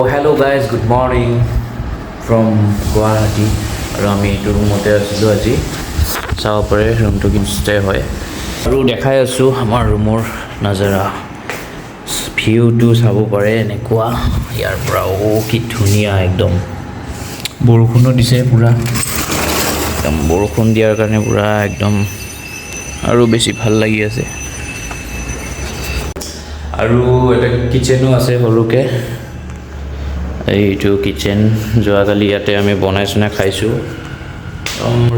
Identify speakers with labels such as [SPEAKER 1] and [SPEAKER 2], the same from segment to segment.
[SPEAKER 1] Oh, hello guys, good morning from Guwahati. আৰু আমি এইটো ৰুমতে আছিলোঁ আজি চাব পাৰে ৰুমটো কিন্তু ষ্টে হয় আৰু দেখাই আছোঁ আমাৰ ৰুমৰ নাজাৰা ভিউটো চাব পাৰে এনেকুৱা ইয়াৰ পৰা কি ধুনীয়া একদম বৰষুণো দিছে পুৰা একদম বৰষুণ দিয়াৰ কাৰণে পুৰা একদম আৰু বেছি ভাল লাগি আছে আৰু এটা কিচেনো আছে সৰুকে এইটো কিচেন যোৱাকালি ইয়াতে আমি বনাই চনাই খাইছোঁ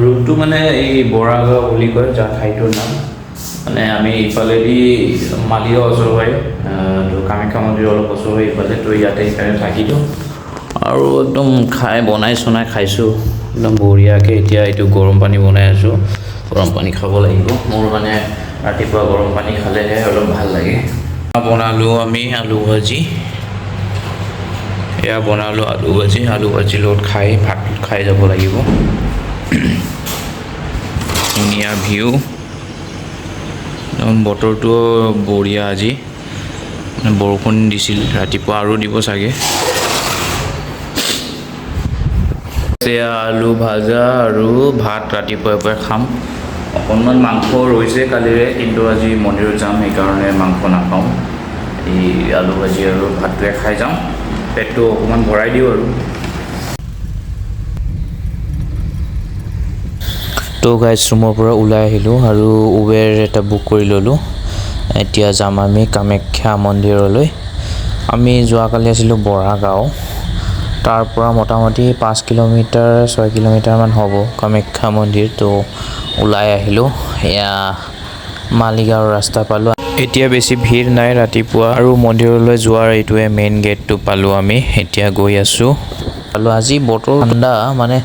[SPEAKER 1] ৰুমটো মানে এই বৰাগাঁও বুলি কয় যা ঠাইটোৰ নাম মানে আমি ইফালেদি মালিগাঁও ওচৰ হয় তো কামাখ্যা মন্দিৰ অলপ ওচৰ হয় ইফালে তো ইয়াতে সেইকাৰণে থাকিলোঁ আৰু একদম খাই বনাই চনাই খাইছোঁ একদম বঢ়িয়াকৈ এতিয়া এইটো গৰম পানী বনাই আছোঁ গৰম পানী খাব লাগিব মোৰ মানে ৰাতিপুৱা গৰম পানী খালেহে অলপ ভাল লাগে বনালোঁ আমি আলু ভাজি এয়া বনালোঁ আলু ভাজি লগত খাই ভাত খাই যাব লাগিব ধুনীয়া ভিউ একদম বতৰটো বঢ়িয়া আজি বৰষুণ দিছিল ৰাতিপুৱা আৰু দিব চাগে এয়া আলু ভাজা আৰু ভাত ৰাতিপুৱাই খাম অকণমান মাংস ৰৈছে কালিৰে কিন্তু আজি মন্দিৰত যাম সেইকাৰণে মাংস নাখাওঁ এই আলু ভাজি আৰু ভাতটোৱে খাই যাওঁ পেটটো অকণমান ভৰাই দিওঁ আৰু তো গাইজ ৰুমৰ পৰা ওলাই আহিলোঁ আৰু উবেৰ এটা বুক কৰি ল'লোঁ এতিয়া যাম আমি কামাখ্যা মন্দিৰলৈ আমি যোৱাকালি আছিলোঁ বৰাগাঁও তাৰ পৰা মোটামুটি 5 কিলোমিটাৰ 6 কিলোমিটাৰমান হ'ব কামাখ্যা মন্দিৰ তো ওলাই আহিলোঁ এয়া মালিগাঁৱৰ ৰাস্তা পালোঁ এতিয়া বেছি ভিৰ নাই ৰাতিপুৱা আৰু মন্দিৰলৈ যোৱাৰ এইটোৱে মেইন গেটটো পালোঁ আমি এতিয়া গৈ আছোঁ আজি বতৰ ঠাণ্ডা মানে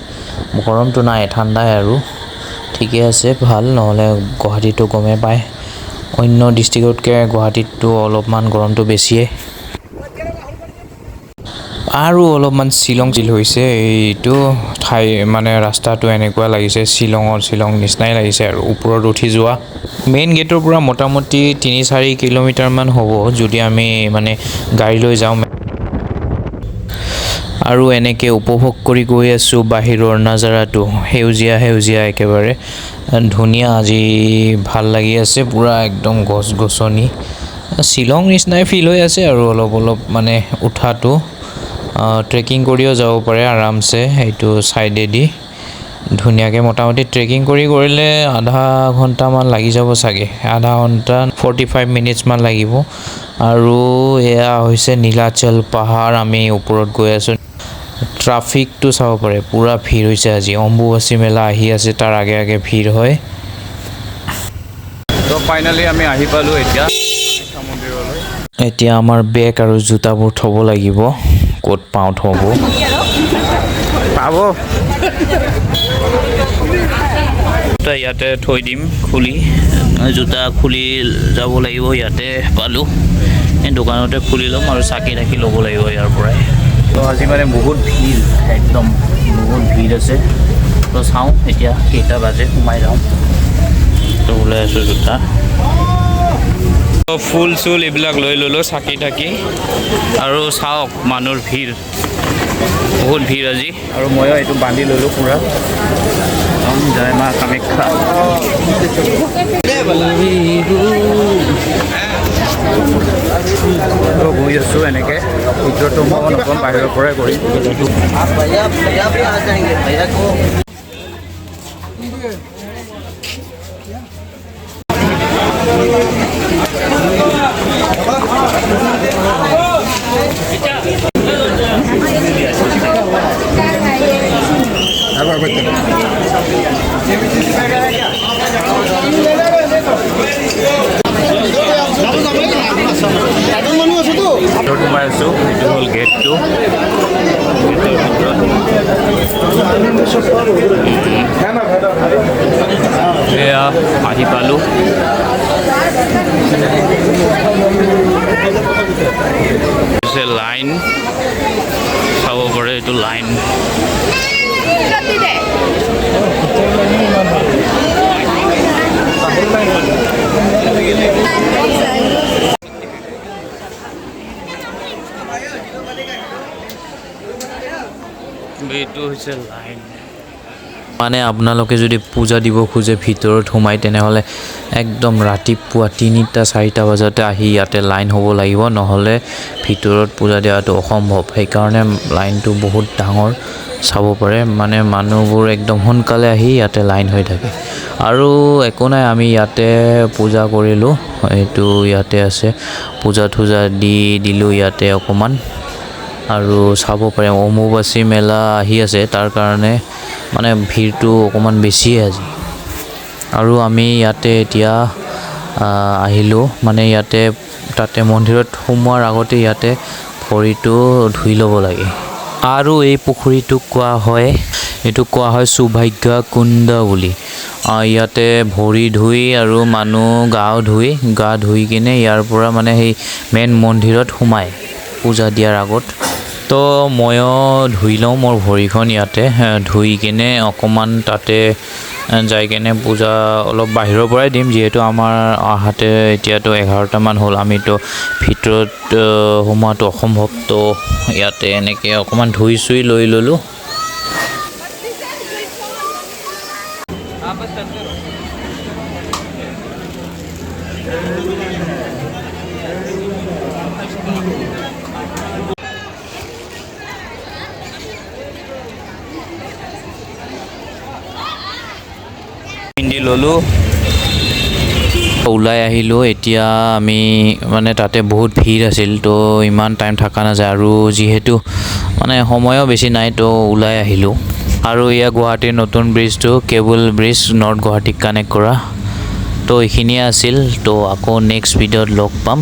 [SPEAKER 1] গৰমটো নাই ঠাণ্ডাই আৰু ঠিকে আছে ভাল নহ'লে গুৱাহাটীটো গমেই পায় অন্য ডিষ্ট্ৰিক্টতকৈ গুৱাহাটীতটো অলপমান গৰমটো বেছিয়ে আৰু অলপমান শ্বিলং হৈছে এইটো ঠাই মানে ৰাস্তাটো এনেকুৱা লাগিছে শ্বিলং নিচিনাই লাগিছে আৰু ওপৰত উঠি যোৱা মেইন গেটৰ পৰা মোটামুটি 3-4 কিলোমিটাৰমান হ'ব যদি আমি মানে গাড়ী লৈ যাওঁ আৰু এনেকৈ উপভোগ কৰি গৈ আছোঁ বাহিৰৰ নাজাৰাটো সেউজীয়া একেবাৰে ধুনীয়া আজি ভাল লাগি আছে পুৰা একদম গছ গছনি শ্বিলং নিচিনাই ফিল হৈ আছে আৰু অলপ মানে উঠাটো ট্ৰেকিং কৰিও যাব পাৰে আৰামছে এইটো ছাইডেদি ধুনীয়াকৈ মোটামুটি ট্ৰেকিং কৰিলে আধা ঘণ্টামান লাগি যাব চাগে আধা ঘণ্টা 45 মিনিটছমান লাগিব আৰু এয়া হৈছে নীলাচল পাহাৰ আমি ওপৰত গৈ আছোঁ ট্ৰাফিকটো চাব পাৰে পুৰা ভিৰ হৈছে আজি অম্বুবাচী মেলা আহি আছে তাৰ আগে ভিৰ হয় তো ফাইনেলি আমি আহি পালোঁ এতিয়া আমাৰ বেগ আৰু জোতাবোৰ থ'ব লাগিব ক'ত থ'ব পাব ইয়াতে থৈ দিম খুলি জোতা খুলি যাব লাগিব ইয়াতে পালোঁ এই দোকানতে খুলি ল'ম আৰু চাকি থাকি ল'ব লাগিব ইয়াৰ পৰাই তো আজি মানে বহুত ভিৰ একদম বহুত ভিৰ আছে তো চাওঁ এতিয়া কেইটা বাজে সোমাই যাওঁ তো ওলাই আছোঁ জোতা ফুল চুল এইবিলাক লৈ ল'লোঁ চাকি থাকি আৰু চাওক মানুহৰ ভিৰ বহুত ভিৰ আজি আৰু ময়ো এইটো বান্ধি ল'লোঁ পূৰা জয় মা কামাখ্যা গৈ আছোঁ এনেকৈ ভিতৰতো মই অকণ বাহিৰৰ পৰাই কৰিম সোমাই আছোঁ এইটো হ'ল গেটটো এয়া আহি পালোঁ লাইন চাব পাৰে এইটো লাইন এইটো হৈছে লাইন মানে আপোনালোকে যদি পূজা দিব খোজে ভিতৰত সোমাই তেনেহ'লে একদম ৰাতিপুৱা 3টা 4টা বজাতে আহি ইয়াতে লাইন হ'ব লাগিব নহ'লে ভিতৰত পূজা দিয়াটো অসম্ভৱ সেইকাৰণে লাইনটো বহুত ডাঙৰ চাব পাৰে মানে মানুহবোৰ একদম সোনকালে আহি ইয়াতে লাইন হৈ থাকে আৰু একো নাই আমি ইয়াতে পূজা কৰিলোঁ এইটো ইয়াতে আছে পূজা দিলোঁ ইয়াতে অকমান আৰু চাব পাৰে অম্বুবাচী মেলা আহি আছে তাৰ কাৰণে মানে ভিৰটো অকমান বেছিয়ে আজি আৰু আমি ইয়াতে এতিয়া আহিলোঁ মানে ইয়াতে তাতে মন্দিৰত সোমোৱাৰ আগতে ইয়াতে ভৰিটো ধুই ল'ব লাগে আৰু এই পুখুৰীটোক কোৱা হয় সৌভাগ্য কুণ্ড বুলি ইয়াতে ভৰি ধুই আৰু মানুহ গা ধুই কিনে ইয়াৰ পৰা মানে সেই মেইন মন্দিৰত সোমায় পূজা দিয়াৰ আগত তো ময়ো ধুই লওঁ মোৰ ভৰিখন ইয়াতে ধুই কিনে অকণমান তাতে যাই কিনে পূজা অলপ বাহিৰৰ পৰাই দিম যিহেতু আমাৰ আহাতে এতিয়াতো 11টামান হ'ল আমিতো ভিতৰত সোমোৱাটো অসম্ভৱ তো ইয়াতে এনেকৈ অকণমান ধুই চুই লৈ ল'লোঁ পিন্ধি ল'লোঁ ওলাই আহিলোঁ এতিয়া আমি মানে তাতে বহুত ভিৰ আছিল তো ইমান টাইম থকা নাযায় আৰু যিহেতু মানে সময়ো বেছি নাই তো ওলাই আহিলোঁ আৰু এয়া গুৱাহাটীৰ নতুন ব্ৰিজটো কেবল ব্ৰিজ নৰ্থ গুৱাহাটীক কানেক্ট কৰা তো এইখিনিয়ে আছিল তো আকৌ নেক্সট ভিডিঅ'ত লগ পাম